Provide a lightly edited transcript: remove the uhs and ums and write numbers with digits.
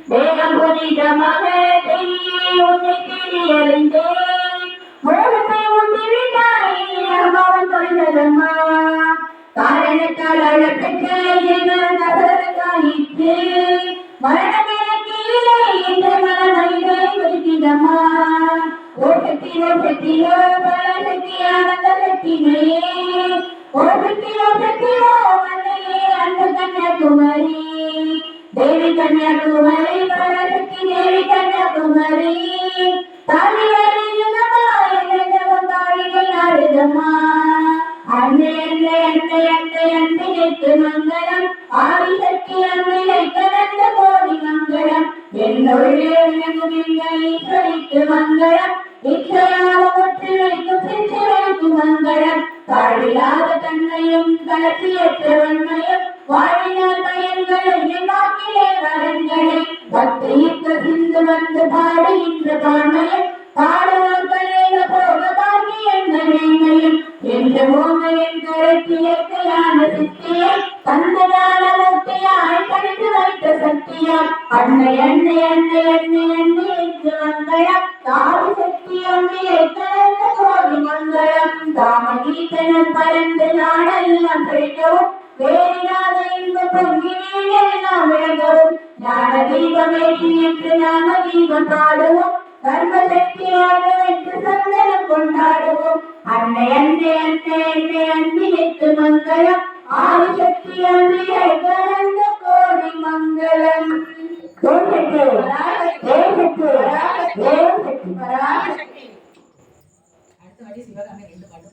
தேகம் புனிதமாக உன்னை தேடி அறிந்தேன் மோகத்தை உந்திவிட்டாய் அம்மாவன் தொழிலம்மா காரணத்தால் அழப்பெற்ற நகரத்தாயிற்று மரணம் எனக்கு இல்லை என்ற மனமையை குறிப்பிடம்மா ஓட்டத்திலோ பலசக்தி ஆனந்த சக்திமையே ஓட்டத்திலோ மன்னையே அன்பு கன்னியாகுமரி தேவி கன்னியாகுமரி பரசக்தி தேவி கன்னியாகுமரி தாலி அறியுதம்மா என்னவன் தாழிகள் நாடுதம்மா அன்னை அன்னை அன்னை அன்னை அன்னை நெட்டு மங்களம் ஆதிசக்தி அன்னை கலந்த கோடி மங்களம் என்னுள்ளே விளங்கும் எங்கள் ஈஸ்வரிக்கு மங்களம் இச்சையாக ஒற்றி வைக்கும் சிற்சிலைக்கு மங்களம் தாழில்லாத தன்மையும் கலசியற்ற வன்மையும் வாழினால் பயன்களை வாக்கிலே வரங்களை பக்தியிற்கு சிந்து வந்து பாடுகின்ற பான்மையும் பாடுவோர் கலைக போக பாக்கி என்ற மேன்மையும் என்ற ஓமையின் கருத்து இயற்கையான சித்தியை தந்ததான மூர்த்தியாய் கணித்து வைத்த சக்தியால் அன்னை அன்னை அன்னை அன்னை அன்னை என்று மங்களம் தாவி சக்தி அன்னையை கலந்த கோடி மங்களம் தாமகீதனம் பறந்து நாடெல்லாம் கிடைக்கவும் வேறிடாத இன்ப பொங்கி வீடெல்லாம் விளங்கவும் ஞான தீபமேற்றி என்று நாம தீபம் பாடுவோம் கர்ம சக்தியாக வென்று சந்தனம் கொண்டாடுவோம் அன்னை அன்னை அன்னை அன்னை அன்பி நெத்து மங்களம் ஆதி சக்தி அன்னையை கலந்த கோடி மங்களம் பராசக்தி. அடுத்த வாட்டி சிவகாமி